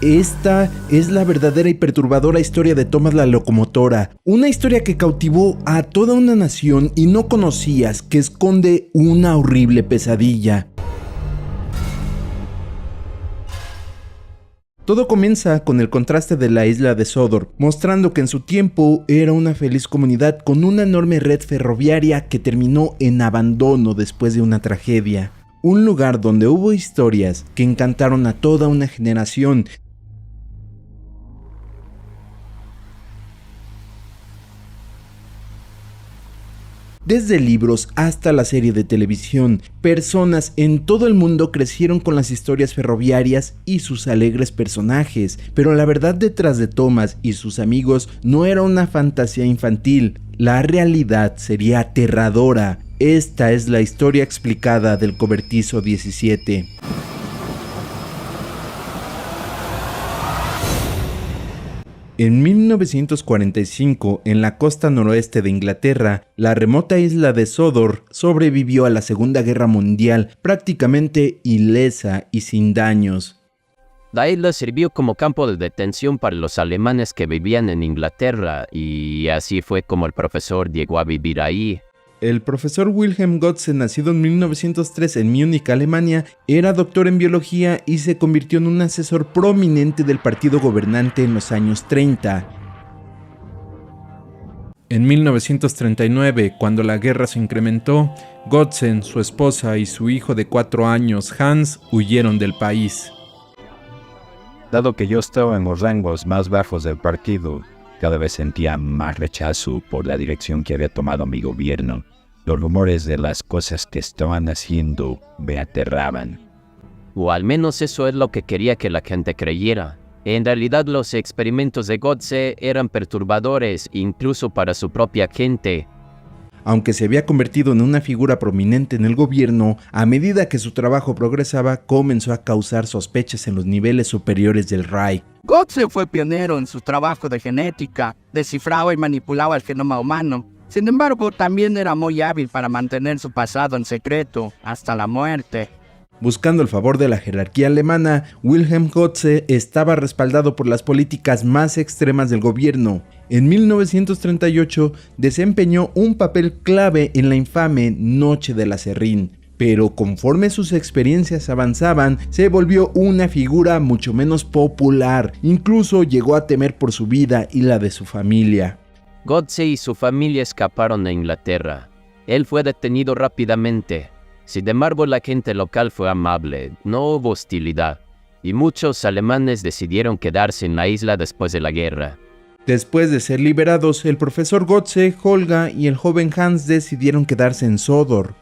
Esta es la verdadera y perturbadora historia de Thomas la locomotora, una historia que cautivó a toda una nación y no conocías que esconde una horrible pesadilla. Todo comienza con el contraste de la isla de Sodor, mostrando que en su tiempo era una feliz comunidad con una enorme red ferroviaria que terminó en abandono después de una tragedia. Un lugar donde hubo historias que encantaron a toda una generación. Desde libros hasta la serie de televisión, personas en todo el mundo crecieron con las historias ferroviarias y sus alegres personajes, pero la verdad detrás de Thomas y sus amigos no era una fantasía infantil, la realidad sería aterradora. Esta es la historia explicada del cobertizo 17. En 1945, en la costa noroeste de Inglaterra, la remota isla de Sodor sobrevivió a la Segunda Guerra Mundial prácticamente ilesa y sin daños. La isla sirvió como campo de detención para los alemanes que vivían en Inglaterra y así fue como el profesor llegó a vivir ahí. El profesor Wilhelm Gotze, nacido en 1903 en Múnich, Alemania, era doctor en biología y se convirtió en un asesor prominente del partido gobernante en los años 30. En 1939, cuando la guerra se incrementó, Gotze, su esposa y su hijo de 4 años, Hans, huyeron del país. Dado que yo estaba en los rangos más bajos del partido, cada vez sentía más rechazo por la dirección que había tomado mi gobierno. Los rumores de las cosas que estaban haciendo me aterraban. O al menos eso es lo que quería que la gente creyera. En realidad los experimentos de Gotze eran perturbadores incluso para su propia gente. Aunque se había convertido en una figura prominente en el gobierno, a medida que su trabajo progresaba, comenzó a causar sospechas en los niveles superiores del Reich. Gotze fue pionero en su trabajo de genética, descifraba y manipulaba el genoma humano. Sin embargo, también era muy hábil para mantener su pasado en secreto, hasta la muerte. Buscando el favor de la jerarquía alemana, Wilhelm Gotze estaba respaldado por las políticas más extremas del gobierno. En 1938 desempeñó un papel clave en la infame Noche del Aserrín, pero conforme sus experiencias avanzaban, se volvió una figura mucho menos popular, incluso llegó a temer por su vida y la de su familia. Gotze y su familia escaparon a Inglaterra. Él fue detenido rápidamente. Sin embargo, la gente local fue amable, no hubo hostilidad, y muchos alemanes decidieron quedarse en la isla después de la guerra. Después de ser liberados, el profesor Gotze, Holga y el joven Hans decidieron quedarse en Sodor.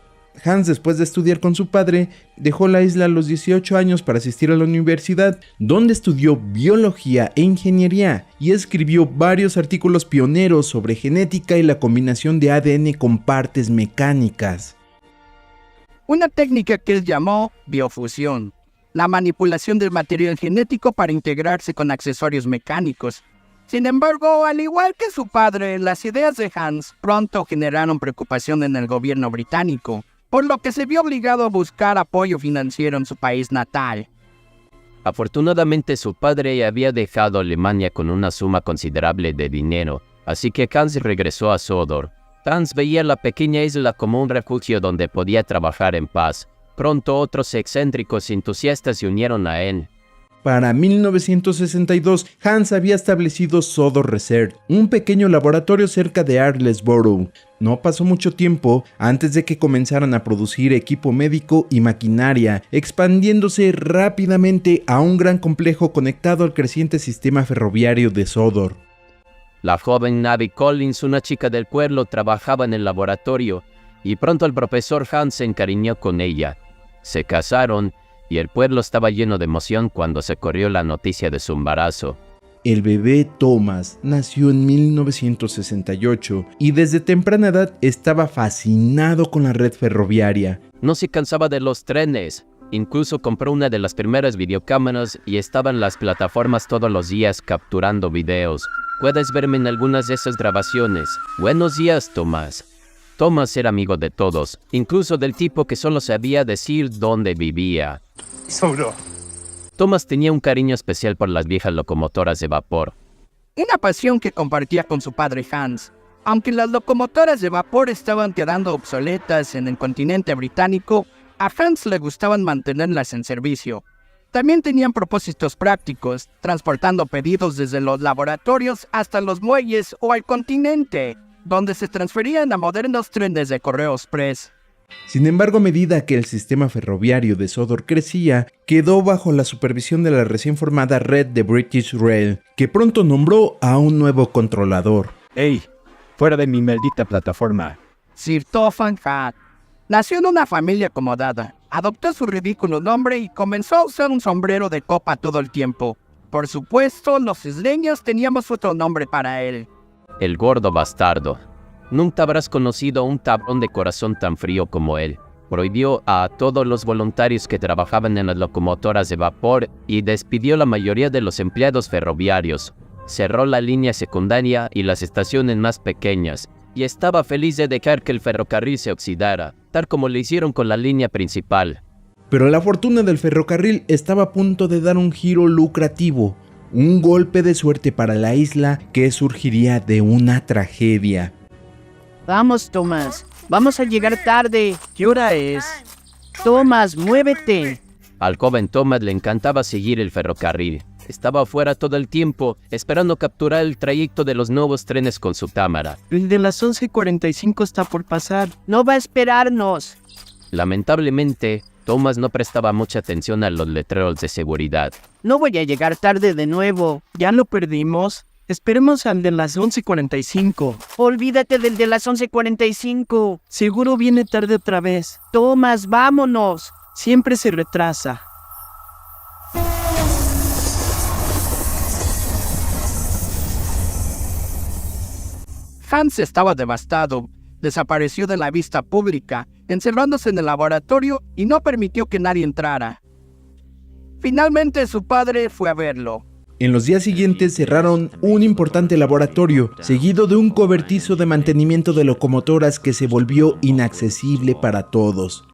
Hans, después de estudiar con su padre, dejó la isla a los 18 años para asistir a la universidad, donde estudió biología e ingeniería y escribió varios artículos pioneros sobre genética y la combinación de ADN con partes mecánicas. Una técnica que él llamó biofusión, la manipulación del material genético para integrarse con accesorios mecánicos. Sin embargo, al igual que su padre, las ideas de Hans pronto generaron preocupación en el gobierno británico, por lo que se vio obligado a buscar apoyo financiero en su país natal. Afortunadamente su padre había dejado Alemania con una suma considerable de dinero, así que Hans regresó a Sodor. Hans veía la pequeña isla como un refugio donde podía trabajar en paz. Pronto otros excéntricos entusiastas se unieron a él. Para 1962, Hans había establecido Sodor Research, un pequeño laboratorio cerca de Arlesborough. No pasó mucho tiempo antes de que comenzaran a producir equipo médico y maquinaria, expandiéndose rápidamente a un gran complejo conectado al creciente sistema ferroviario de Sodor. La joven Navy Collins, una chica del pueblo, trabajaba en el laboratorio y pronto el profesor Hans se encariñó con ella. Se casaron y el pueblo estaba lleno de emoción cuando se corrió la noticia de su embarazo. El bebé Thomas nació en 1968 y desde temprana edad estaba fascinado con la red ferroviaria. No se cansaba de los trenes. Incluso compró una de las primeras videocámaras y estaba en las plataformas todos los días capturando videos. Puedes verme en algunas de esas grabaciones. Buenos días, Thomas. Thomas era amigo de todos, incluso del tipo que solo sabía decir dónde vivía. Sodor. Thomas tenía un cariño especial por las viejas locomotoras de vapor. Una pasión que compartía con su padre Hans. Aunque las locomotoras de vapor estaban quedando obsoletas en el continente británico, a Hans le gustaban mantenerlas en servicio. También tenían propósitos prácticos, transportando pedidos desde los laboratorios hasta los muelles o al continente, donde se transferían a modernos trenes de correo express. Sin embargo, a medida que el sistema ferroviario de Sodor crecía, quedó bajo la supervisión de la recién formada red de British Rail, que pronto nombró a un nuevo controlador. ¡Ey! ¡Fuera de mi maldita plataforma! Sir Topham Hatt. Nació en una familia acomodada, adoptó su ridículo nombre y comenzó a usar un sombrero de copa todo el tiempo. Por supuesto, los isleños teníamos otro nombre para él. El gordo bastardo. Nunca habrás conocido un tablón de corazón tan frío como él. Prohibió a todos los voluntarios que trabajaban en las locomotoras de vapor y despidió la mayoría de los empleados ferroviarios. Cerró la línea secundaria y las estaciones más pequeñas, y estaba feliz de dejar que el ferrocarril se oxidara, tal como lo hicieron con la línea principal. Pero la fortuna del ferrocarril estaba a punto de dar un giro lucrativo, un golpe de suerte para la isla que surgiría de una tragedia. Vamos, Thomas. Vamos a llegar tarde. ¿Qué hora es? Thomas, muévete. Al joven Thomas le encantaba seguir el ferrocarril. Estaba afuera todo el tiempo, esperando capturar el trayecto de los nuevos trenes con su cámara. El de las 11:45 está por pasar. No va a esperarnos. Lamentablemente, Thomas no prestaba mucha atención a los letreros de seguridad. No voy a llegar tarde de nuevo. ¿Ya lo perdimos? Esperemos al de las 11:45. Olvídate del de las 11:45. Seguro viene tarde otra vez. Thomas, vámonos. Siempre se retrasa. Hans estaba devastado. Desapareció de la vista pública, encerrándose en el laboratorio y no permitió que nadie entrara. Finalmente su padre fue a verlo. En los días siguientes cerraron un importante laboratorio, seguido de un cobertizo de mantenimiento de locomotoras que se volvió inaccesible para todos.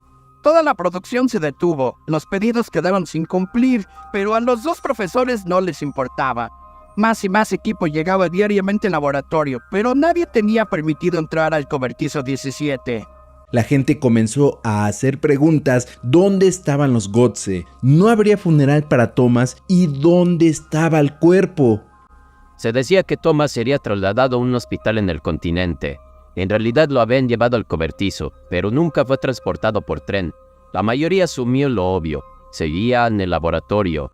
Toda la producción se detuvo, los pedidos quedaron sin cumplir, pero a los dos profesores no les importaba. Más y más equipo llegaba diariamente al laboratorio, pero nadie tenía permitido entrar al cobertizo 17. La gente comenzó a hacer preguntas: ¿dónde estaban los Godse? ¿No habría funeral para Thomas? ¿Y dónde estaba el cuerpo? Se decía que Thomas sería trasladado a un hospital en el continente. En realidad lo habían llevado al cobertizo, pero nunca fue transportado por tren. La mayoría asumió lo obvio: seguía en el laboratorio.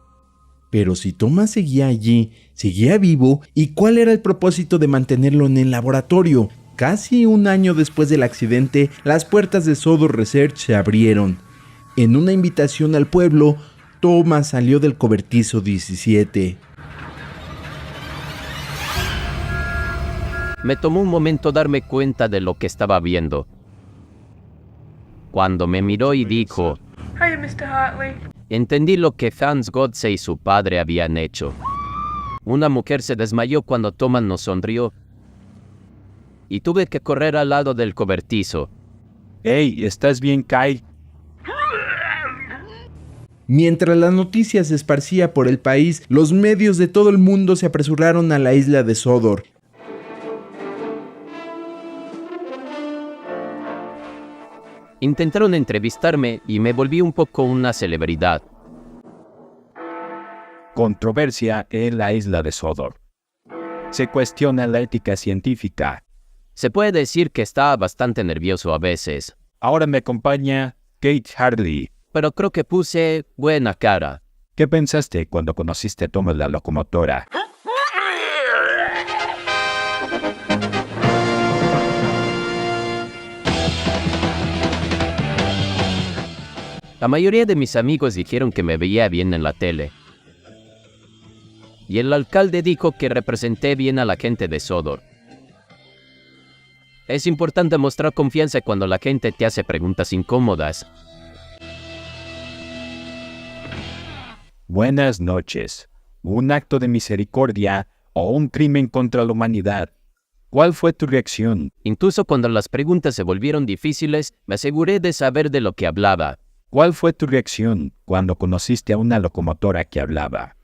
Pero si Thomas seguía allí, seguía vivo, ¿y cuál era el propósito de mantenerlo en el laboratorio? Casi un año después del accidente, las puertas de Sodor Research se abrieron. En una invitación al pueblo, Thomas salió del cobertizo 17. Me tomó un momento darme cuenta de lo que estaba viendo. Cuando me miró y dijo: Hi, Mr. Hartley. entendí lo que Hans Godse y su padre habían hecho. Una mujer se desmayó cuando Thomas nos sonrió y tuve que correr al lado del cobertizo. ¡Ey! ¿Estás bien, Kai? Mientras la noticia se esparcía por el país, los medios de todo el mundo se apresuraron a la isla de Sodor. Intentaron entrevistarme y me volví un poco una celebridad. Controversia en la isla de Sodor. Se cuestiona la ética científica. Se puede decir que estaba bastante nervioso a veces, Ahora me acompaña Kate Hartley. pero creo que puse buena cara. ¿Qué pensaste cuando conociste a Thomas la locomotora? La mayoría de mis amigos dijeron que me veía bien en la tele. Y el alcalde dijo que representé bien a la gente de Sodor. Es importante mostrar confianza cuando la gente te hace preguntas incómodas. Buenas noches. ¿Un acto de misericordia o un crimen contra la humanidad? ¿Cuál fue tu reacción? Incluso cuando las preguntas se volvieron difíciles, me aseguré de saber de lo que hablaba. ¿Cuál fue tu reacción cuando conociste a una locomotora que hablaba?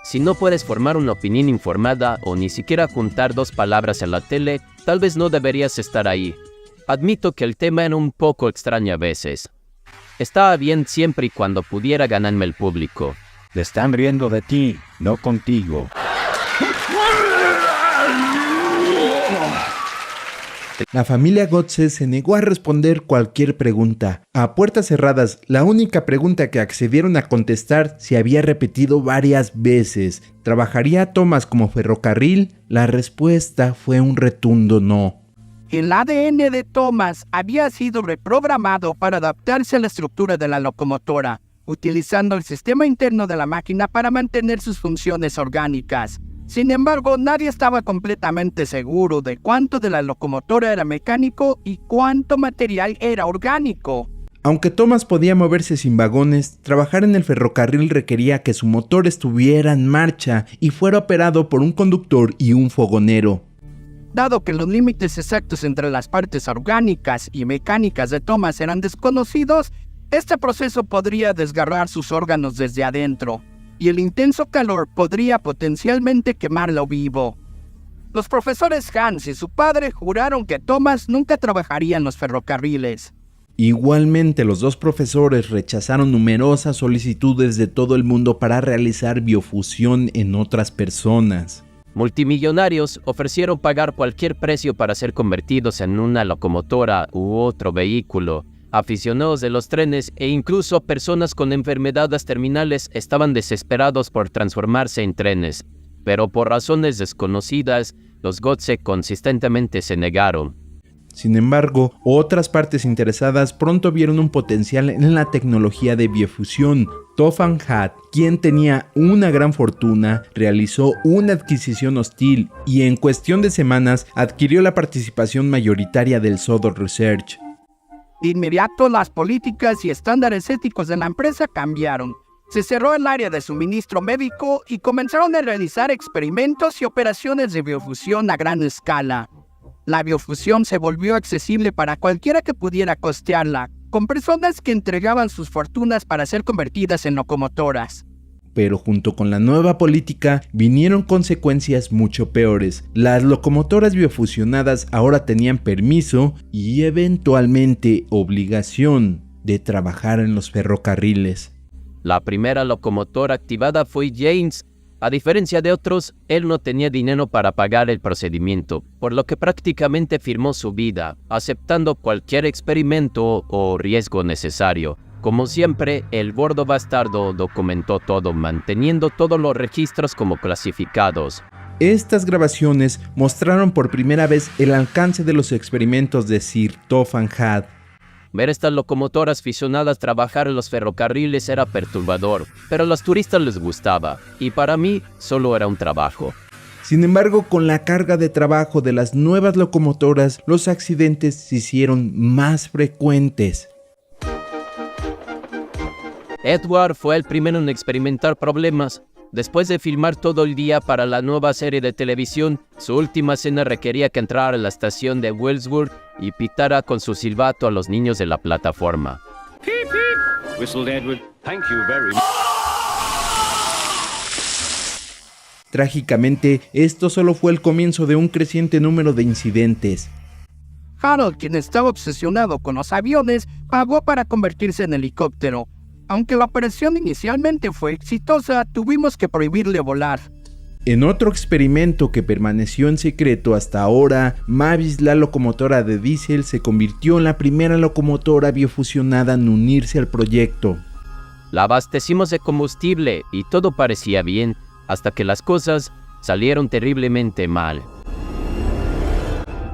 Si no puedes formar una opinión informada o ni siquiera juntar dos palabras en la tele, tal vez no deberías estar ahí. Admito que el tema era un poco extraño a veces. Estaba bien siempre y cuando pudiera ganarme el público. Le están riendo de ti, no contigo. La familia Gotze se negó a responder cualquier pregunta. A puertas cerradas, la única pregunta que accedieron a contestar se había repetido varias veces. ¿Trabajaría Thomas como ferrocarril? La respuesta fue un rotundo no. El ADN de Thomas había sido reprogramado para adaptarse a la estructura de la locomotora, utilizando el sistema interno de la máquina para mantener sus funciones orgánicas. Sin embargo, nadie estaba completamente seguro de cuánto de la locomotora era mecánico y cuánto material era orgánico. Aunque Thomas podía moverse sin vagones, trabajar en el ferrocarril requería que su motor estuviera en marcha y fuera operado por un conductor y un fogonero. Dado que los límites exactos entre las partes orgánicas y mecánicas de Thomas eran desconocidos, este proceso podría desgarrar sus órganos desde adentro, y el intenso calor podría potencialmente quemarlo vivo. Los profesores Hans y su padre juraron que Thomas nunca trabajaría en los ferrocarriles. Igualmente, los dos profesores rechazaron numerosas solicitudes de todo el mundo para realizar biofusión en otras personas. Multimillonarios ofrecieron pagar cualquier precio para ser convertidos en una locomotora u otro vehículo. Aficionados de los trenes e incluso personas con enfermedades terminales estaban desesperados por transformarse en trenes, pero por razones desconocidas, los Gotze consistentemente se negaron. Sin embargo, otras partes interesadas pronto vieron un potencial en la tecnología de biofusión. Topham Hatt, quien tenía una gran fortuna, realizó una adquisición hostil y en cuestión de semanas adquirió la participación mayoritaria del Sodor Research. De inmediato, las políticas y estándares éticos de la empresa cambiaron. Se cerró el área de suministro médico y comenzaron a realizar experimentos y operaciones de biofusión a gran escala. La biofusión se volvió accesible para cualquiera que pudiera costearla, con personas que entregaban sus fortunas para ser convertidas en locomotoras. Pero junto con la nueva política vinieron consecuencias mucho peores. Las locomotoras biofusionadas ahora tenían permiso y eventualmente obligación de trabajar en los ferrocarriles. La primera locomotora activada fue James. A diferencia de otros, él no tenía dinero para pagar el procedimiento, por lo que prácticamente firmó su vida, aceptando cualquier experimento o riesgo necesario. Como siempre, el gordo bastardo documentó todo, manteniendo todos los registros como clasificados. Estas grabaciones mostraron por primera vez el alcance de los experimentos de Sir Topham Hatt. Ver estas locomotoras fisionadas trabajar en los ferrocarriles era perturbador, pero a los turistas les gustaba, y para mí solo era un trabajo. Sin embargo, con la carga de trabajo de las nuevas locomotoras, los accidentes se hicieron más frecuentes. Edward fue el primero en experimentar problemas. Después de filmar todo el día para la nueva serie de televisión, su última escena requería que entrara a la estación de Wellsburg y pitara con su silbato a los niños de la plataforma. Beep, beep. Whistled Edward. Thank you very much. Trágicamente, esto solo fue el comienzo de un creciente número de incidentes. Harold, quien estaba obsesionado con los aviones, pagó para convertirse en helicóptero. Aunque la operación inicialmente fue exitosa, tuvimos que prohibirle volar. En otro experimento que permaneció en secreto hasta ahora, Mavis, la locomotora de diésel, se convirtió en la primera locomotora biofusionada en unirse al proyecto. La abastecimos de combustible y todo parecía bien, hasta que las cosas salieron terriblemente mal.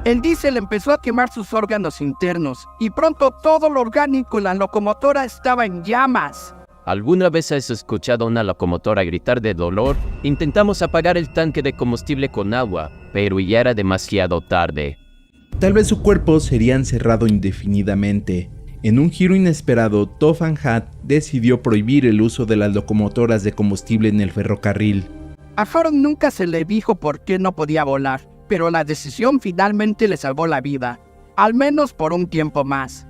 El diésel empezó a quemar sus órganos internos, y pronto todo lo orgánico en la locomotora estaba en llamas. ¿Alguna vez has escuchado a una locomotora gritar de dolor? Intentamos apagar el tanque de combustible con agua, pero ya era demasiado tarde. Tal vez su cuerpo sería encerrado indefinidamente. En un giro inesperado, Topham Hatt decidió prohibir el uso de las locomotoras de combustible en el ferrocarril. A Harold nunca se le dijo por qué no podía volar, pero la decisión finalmente le salvó la vida, al menos por un tiempo más.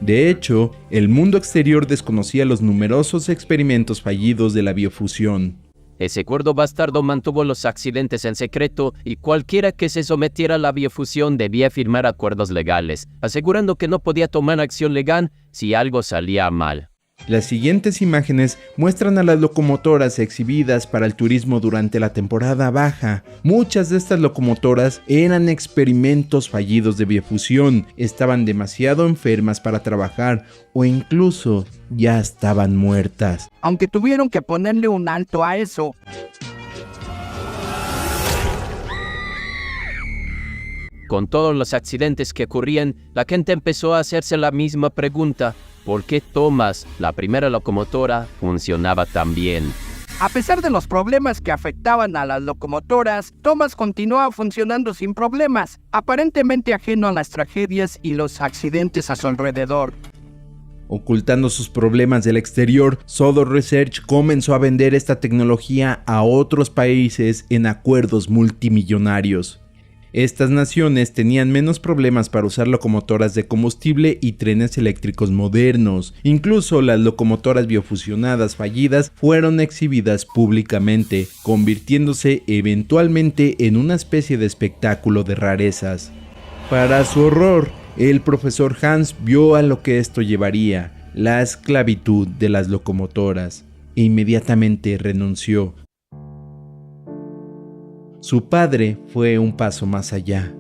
De hecho, el mundo exterior desconocía los numerosos experimentos fallidos de la biofusión. Ese gordo bastardo mantuvo los accidentes en secreto y cualquiera que se sometiera a la biofusión debía firmar acuerdos legales, asegurando que no podía tomar acción legal si algo salía mal. Las siguientes imágenes muestran a las locomotoras exhibidas para el turismo durante la temporada baja. Muchas de estas locomotoras eran experimentos fallidos de biofusión, estaban demasiado enfermas para trabajar o incluso ya estaban muertas. Aunque tuvieron que ponerle un alto a eso. Con todos los accidentes que ocurrían, la gente empezó a hacerse la misma pregunta: ¿por qué Thomas, la primera locomotora, funcionaba tan bien? A pesar de los problemas que afectaban a las locomotoras, Thomas continuaba funcionando sin problemas, aparentemente ajeno a las tragedias y los accidentes a su alrededor. Ocultando sus problemas del exterior, Sodor Research comenzó a vender esta tecnología a otros países en acuerdos multimillonarios. Estas naciones tenían menos problemas para usar locomotoras de combustible y trenes eléctricos modernos. Incluso las locomotoras biofusionadas fallidas fueron exhibidas públicamente, convirtiéndose eventualmente en una especie de espectáculo de rarezas. Para su horror, el profesor Hans vio a lo que esto llevaría: la esclavitud de las locomotoras, e inmediatamente renunció. Su padre fue un paso más allá.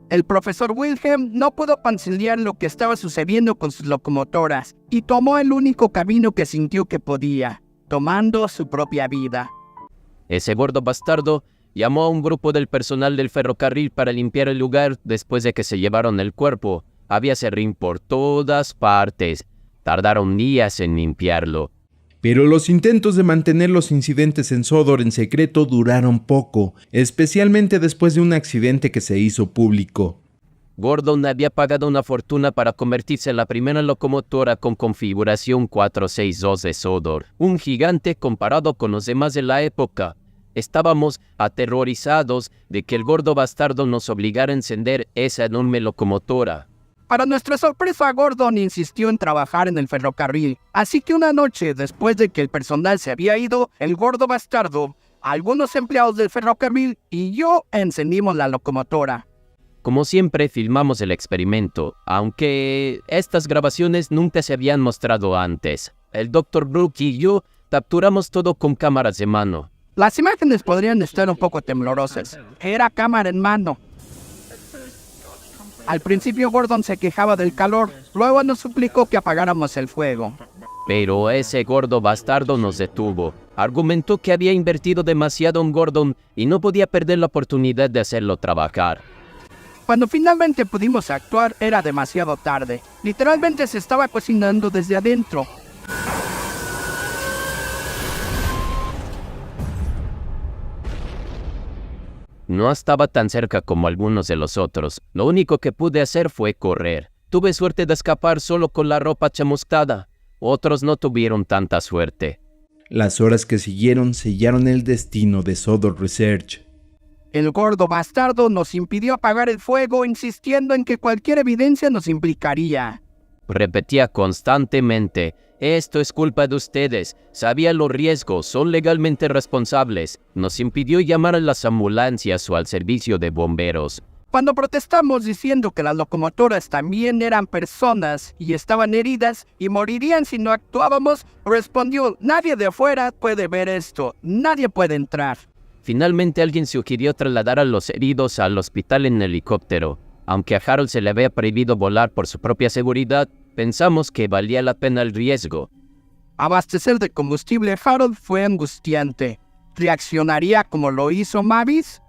El profesor Wilhelm no pudo conciliar lo que estaba sucediendo con sus locomotoras y tomó el único camino que sintió que podía, tomando su propia vida. Ese gordo bastardo llamó a un grupo del personal del ferrocarril para limpiar el lugar después de que se llevaron el cuerpo. Había serrín por todas partes. Tardaron días en limpiarlo. Pero los intentos de mantener los incidentes en Sodor en secreto duraron poco, especialmente después de un accidente que se hizo público. Gordon había pagado una fortuna para convertirse en la primera locomotora con configuración 462 de Sodor, un gigante comparado con los demás de la época. Estábamos aterrorizados de que el gordo bastardo nos obligara a encender esa enorme locomotora. Para nuestra sorpresa, Gordon insistió en trabajar en el ferrocarril, así que una noche después de que el personal se había ido, el gordo bastardo, algunos empleados del ferrocarril y yo encendimos la locomotora. Como siempre, filmamos el experimento, aunque estas grabaciones nunca se habían mostrado antes. El Dr. Brooke y yo capturamos todo con cámaras de mano. Las imágenes podrían estar un poco temblorosas. Era cámara en mano. Al principio Gordon se quejaba del calor, luego nos suplicó que apagáramos el fuego. Pero ese gordo bastardo nos detuvo. Argumentó que había invertido demasiado en Gordon y no podía perder la oportunidad de hacerlo trabajar. Cuando finalmente pudimos actuar, era demasiado tarde. Literalmente se estaba cocinando desde adentro. No estaba tan cerca como algunos de los otros. Lo único que pude hacer fue correr. Tuve suerte de escapar solo con la ropa chamuscada. Otros no tuvieron tanta suerte. Las horas que siguieron sellaron el destino de Sodor Research. El gordo bastardo nos impidió apagar el fuego, insistiendo en que cualquier evidencia nos implicaría. Repetía constantemente: esto es culpa de ustedes, sabía los riesgos, son legalmente responsables. Nos impidió llamar a las ambulancias o al servicio de bomberos. Cuando protestamos diciendo que las locomotoras también eran personas y estaban heridas y morirían si no actuábamos, respondió: nadie de afuera puede ver esto, nadie puede entrar. Finalmente alguien sugirió trasladar a los heridos al hospital en helicóptero. Aunque a Harold se le había prohibido volar por su propia seguridad, pensamos que valía la pena el riesgo. Abastecer de combustible a Harold fue angustiante. ¿Reaccionaría como lo hizo Mavis?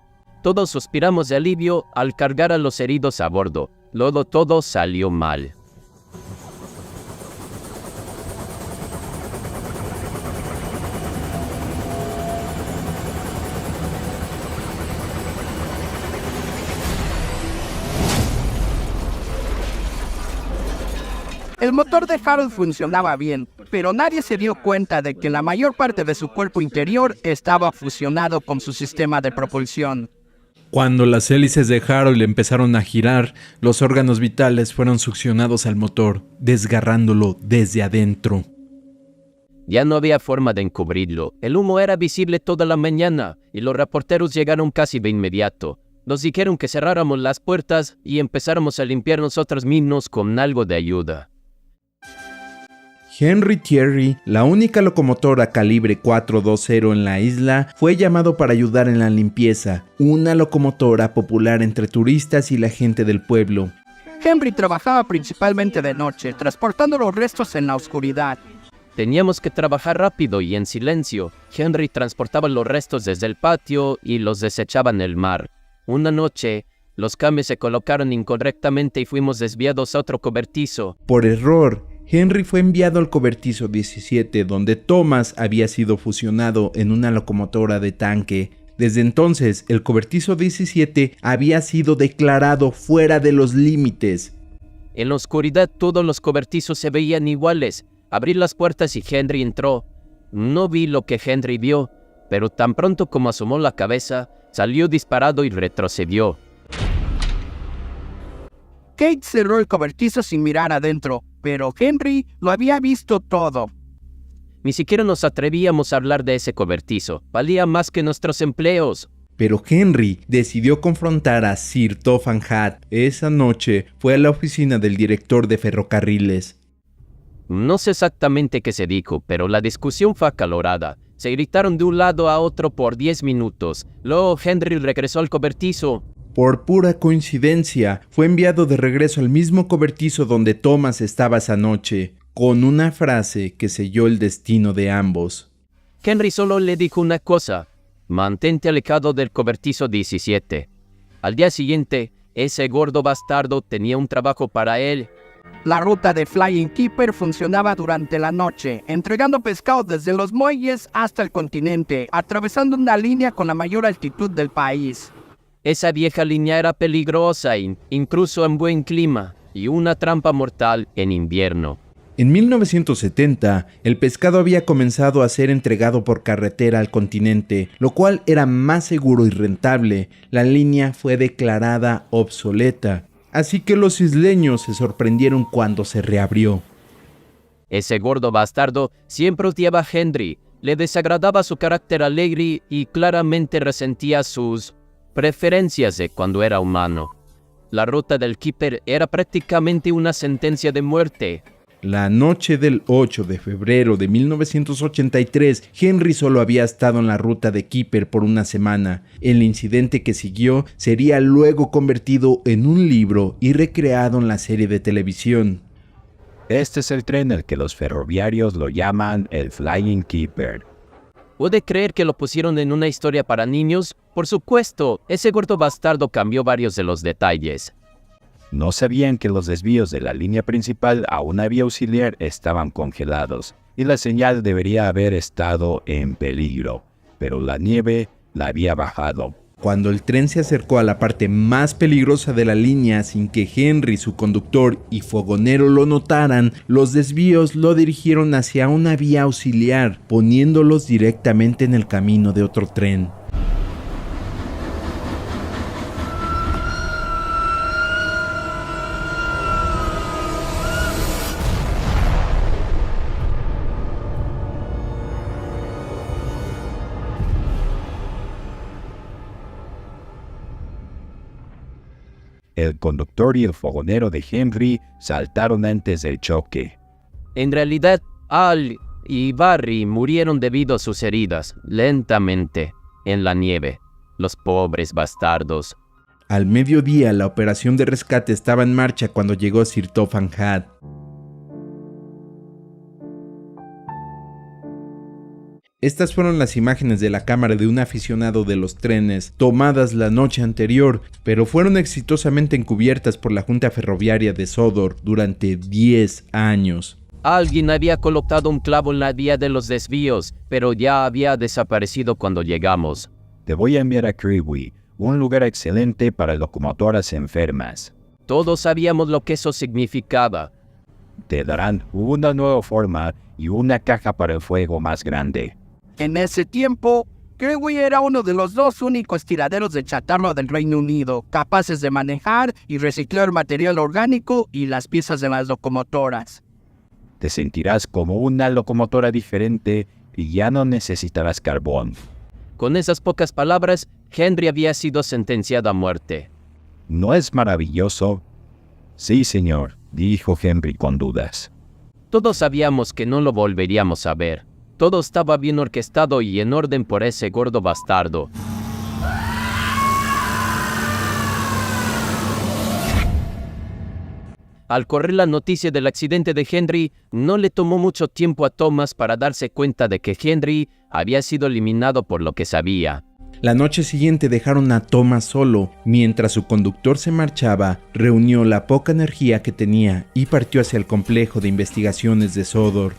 Todos suspiramos de alivio al cargar a los heridos a bordo. Luego todo salió mal. El motor de Harold funcionaba bien, pero nadie se dio cuenta de que la mayor parte de su cuerpo interior estaba fusionado con su sistema de propulsión. Cuando las hélices de Harold empezaron a girar, los órganos vitales fueron succionados al motor, desgarrándolo desde adentro. Ya no había forma de encubrirlo. El humo era visible toda la mañana y los reporteros llegaron casi de inmediato. Nos dijeron que cerráramos las puertas y empezáramos a limpiar nosotros mismos con algo de ayuda. Henry Thierry, la única locomotora calibre 420 en la isla, fue llamado para ayudar en la limpieza, una locomotora popular entre turistas y la gente del pueblo. Henry trabajaba principalmente de noche, transportando los restos en la oscuridad. Teníamos que trabajar rápido y en silencio. Henry transportaba los restos desde el patio y los desechaba en el mar. Una noche, los cambios se colocaron incorrectamente y fuimos desviados a otro cobertizo. Por error, Henry fue enviado al cobertizo 17, donde Thomas había sido fusionado en una locomotora de tanque. Desde entonces, el cobertizo 17 había sido declarado fuera de los límites. En la oscuridad todos los cobertizos se veían iguales. Abrí las puertas y Henry entró. No vi lo que Henry vio, pero tan pronto como asomó la cabeza, salió disparado y retrocedió. Kate cerró el cobertizo sin mirar adentro, pero Henry lo había visto todo. Ni siquiera nos atrevíamos a hablar de ese cobertizo. Valía más que nuestros empleos. Pero Henry decidió confrontar a Sir Topham Hatt. Esa noche fue a la oficina del director de ferrocarriles. No sé exactamente qué se dijo, pero la discusión fue acalorada. Se gritaron de un lado a otro por 10 minutos. Luego Henry regresó al cobertizo. Por pura coincidencia, fue enviado de regreso al mismo cobertizo donde Thomas estaba esa noche, con una frase que selló el destino de ambos. Henry solo le dijo una cosa: mantente alejado del cobertizo 17. Al día siguiente, ese gordo bastardo tenía un trabajo para él. La ruta de Flying Keeper funcionaba durante la noche, entregando pescado desde los muelles hasta el continente, atravesando una línea con la mayor altitud del país. Esa vieja línea era peligrosa, incluso en buen clima, y una trampa mortal en invierno. En 1970, el pescado había comenzado a ser entregado por carretera al continente, lo cual era más seguro y rentable. La línea fue declarada obsoleta, así que los isleños se sorprendieron cuando se reabrió. Ese gordo bastardo siempre odiaba a Henry, le desagradaba su carácter alegre y claramente resentía sus preferencias de cuando era humano. La ruta del Keeper era prácticamente una sentencia de muerte. La noche del 8 de febrero de 1983, Henry solo había estado en la ruta de Keeper por una semana. El incidente que siguió sería luego convertido en un libro y recreado en la serie de televisión. Este es el tren al que los ferroviarios lo llaman el Flying Keeper. ¿Puede creer que lo pusieron en una historia para niños? Por supuesto, ese gordo bastardo cambió varios de los detalles. No sabían que los desvíos de la línea principal a una vía auxiliar estaban congelados y la señal debería haber estado en peligro, pero la nieve la había bajado. Cuando el tren se acercó a la parte más peligrosa de la línea sin que Henry, su conductor y fogonero lo notaran, los desvíos lo dirigieron hacia una vía auxiliar, poniéndolos directamente en el camino de otro tren. El conductor y el fogonero de Henry saltaron antes del choque. En realidad, Al y Barry murieron debido a sus heridas, lentamente, en la nieve. Los pobres bastardos. Al mediodía, la operación de rescate estaba en marcha cuando llegó Sir Topham Hatt. Estas fueron las imágenes de la cámara de un aficionado de los trenes, tomadas la noche anterior, pero fueron exitosamente encubiertas por la Junta Ferroviaria de Sodor durante 10 años. Alguien había colocado un clavo en la vía de los desvíos, pero ya había desaparecido cuando llegamos. Te voy a enviar a Crewe, un lugar excelente para locomotoras enfermas. Todos sabíamos lo que eso significaba. Te darán una nueva forma y una caja para el fuego más grande. En ese tiempo, Crewe era uno de los 2 únicos tiraderos de chatarra del Reino Unido, capaces de manejar y reciclar material orgánico y las piezas de las locomotoras. Te sentirás como una locomotora diferente y ya no necesitarás carbón. Con esas pocas palabras, Henry había sido sentenciado a muerte. ¿No es maravilloso? Sí, señor, dijo Henry con dudas. Todos sabíamos que no lo volveríamos a ver. Todo estaba bien orquestado y en orden por ese gordo bastardo. Al correr la noticia del accidente de Henry, no le tomó mucho tiempo a Thomas para darse cuenta de que Henry había sido eliminado por lo que sabía. La noche siguiente dejaron a Thomas solo. Mientras su conductor se marchaba, reunió la poca energía que tenía y partió hacia el complejo de investigaciones de Sodor.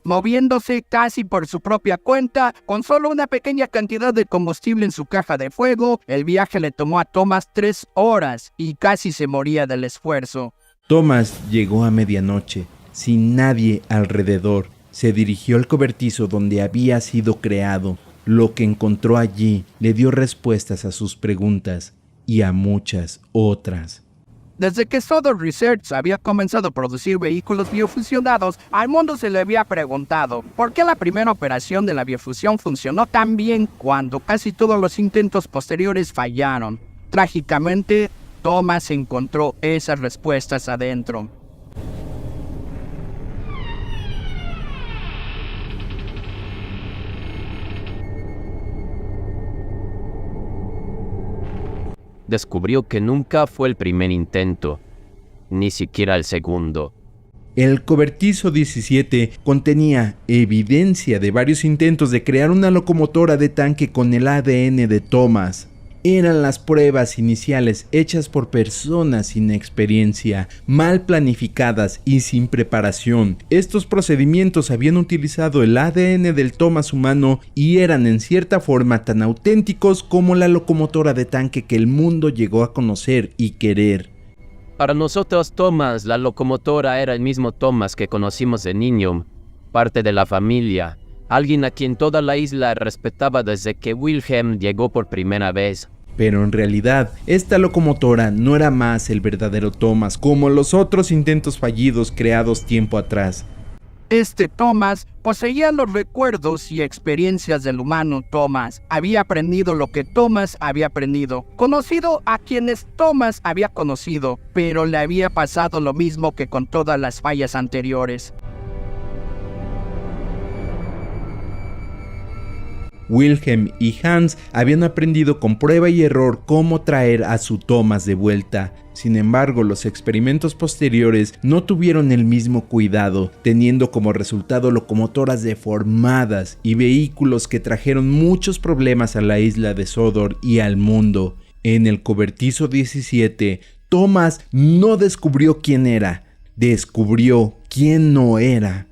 Moviéndose casi por su propia cuenta, con solo una pequeña cantidad de combustible en su caja de fuego, el viaje le tomó a Thomas 3 horas y casi se moría del esfuerzo. Thomas llegó a medianoche, sin nadie alrededor. Se dirigió al cobertizo donde había sido creado. Lo que encontró allí le dio respuestas a sus preguntas y a muchas otras. Desde que Sodor Research había comenzado a producir vehículos biofusionados, al mundo se le había preguntado ¿por qué la primera operación de la biofusión funcionó tan bien cuando casi todos los intentos posteriores fallaron? Trágicamente, Thomas encontró esas respuestas adentro. Descubrió que nunca fue el primer intento, ni siquiera el segundo. El cobertizo 17 contenía evidencia de varios intentos de crear una locomotora de tanque con el ADN de Thomas. Eran las pruebas iniciales hechas por personas sin experiencia, mal planificadas y sin preparación. Estos procedimientos habían utilizado el ADN del Thomas humano y eran en cierta forma tan auténticos como la locomotora de tanque que el mundo llegó a conocer y querer. Para nosotros, Thomas, la locomotora, era el mismo Thomas que conocimos de niño, parte de la familia. Alguien a quien toda la isla respetaba desde que Wilhelm llegó por primera vez. Pero en realidad, esta locomotora no era más el verdadero Thomas como los otros intentos fallidos creados tiempo atrás. Este Thomas poseía los recuerdos y experiencias del humano Thomas. Había aprendido lo que Thomas había aprendido, conocido a quienes Thomas había conocido, pero le había pasado lo mismo que con todas las fallas anteriores. Wilhelm y Hans habían aprendido con prueba y error cómo traer a su Thomas de vuelta. Sin embargo, los experimentos posteriores no tuvieron el mismo cuidado, teniendo como resultado locomotoras deformadas y vehículos que trajeron muchos problemas a la isla de Sodor y al mundo. En el cobertizo 17, Thomas no descubrió quién era, descubrió quién no era.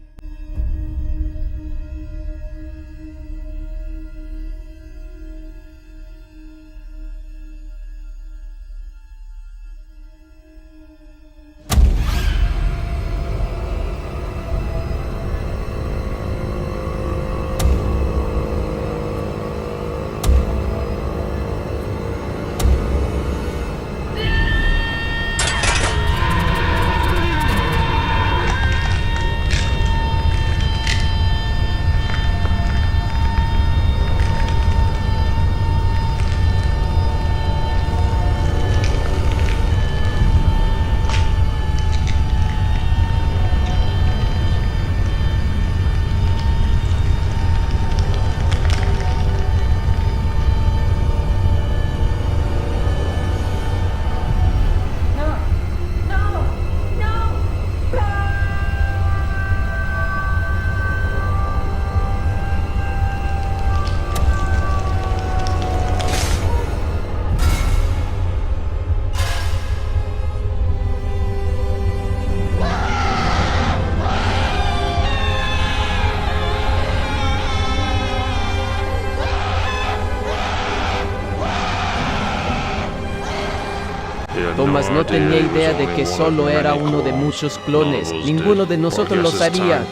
Thomas no tenía idea de que solo era uno de muchos clones. Ninguno de nosotros lo sabía.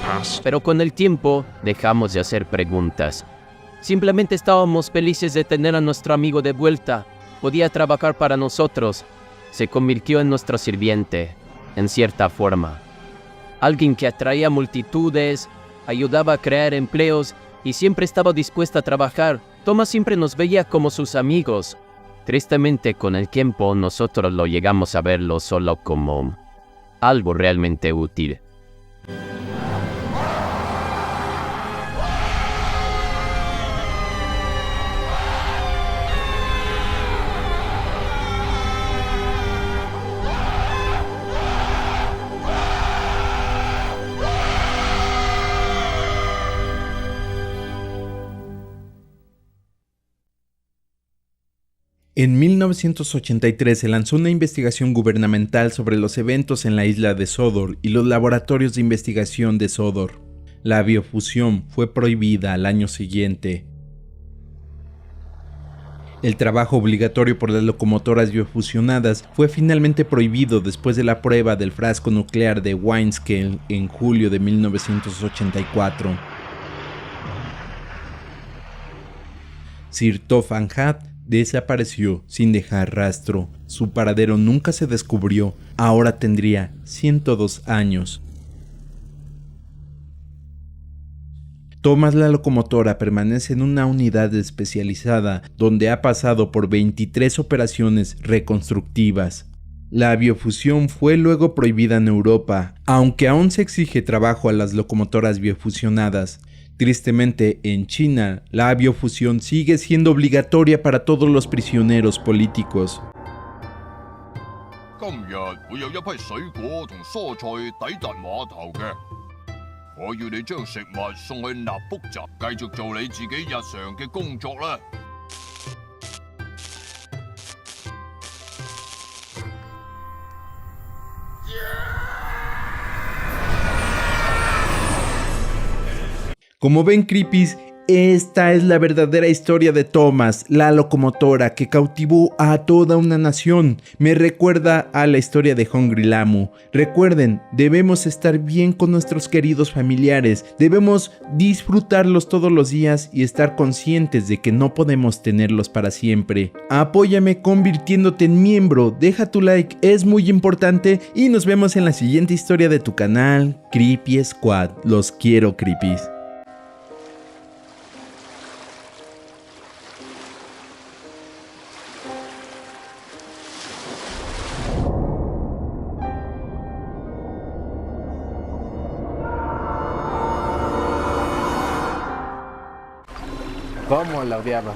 Pero con el tiempo, dejamos de hacer preguntas. Simplemente estábamos felices de tener a nuestro amigo de vuelta. Podía trabajar para nosotros. Se convirtió en nuestro sirviente, en cierta forma. Alguien que atraía multitudes, ayudaba a crear empleos y siempre estaba dispuesto a trabajar. Thomas siempre nos veía como sus amigos. Tristemente, con el tiempo, nosotros lo llegamos a verlo solo como algo realmente útil. En 1983 se lanzó una investigación gubernamental sobre los eventos en la isla de Sodor y los laboratorios de investigación de Sodor. La biofusión fue prohibida al año siguiente. El trabajo obligatorio por las locomotoras biofusionadas fue finalmente prohibido después de la prueba del frasco nuclear de Windscale en julio de 1984. Sir Topham Hatt desapareció sin dejar rastro. Su paradero nunca se descubrió. Ahora tendría 102 años. Thomas la locomotora permanece en una unidad especializada donde ha pasado por 23 operaciones reconstructivas. La biofusión fue luego prohibida en Europa, aunque aún se exige trabajo a las locomotoras biofusionadas. Tristemente, en China, la biofusión sigue siendo obligatoria para todos los prisioneros políticos. Como ven, creepies, esta es la verdadera historia de Thomas, la locomotora que cautivó a toda una nación. Me recuerda a la historia de Hungry Lamu. Recuerden, debemos estar bien con nuestros queridos familiares, debemos disfrutarlos todos los días y estar conscientes de que no podemos tenerlos para siempre. Apóyame convirtiéndote en miembro, deja tu like, es muy importante y nos vemos en la siguiente historia de tu canal, Creepy Squad. Los quiero, creepies. ¿Cómo la odiaba?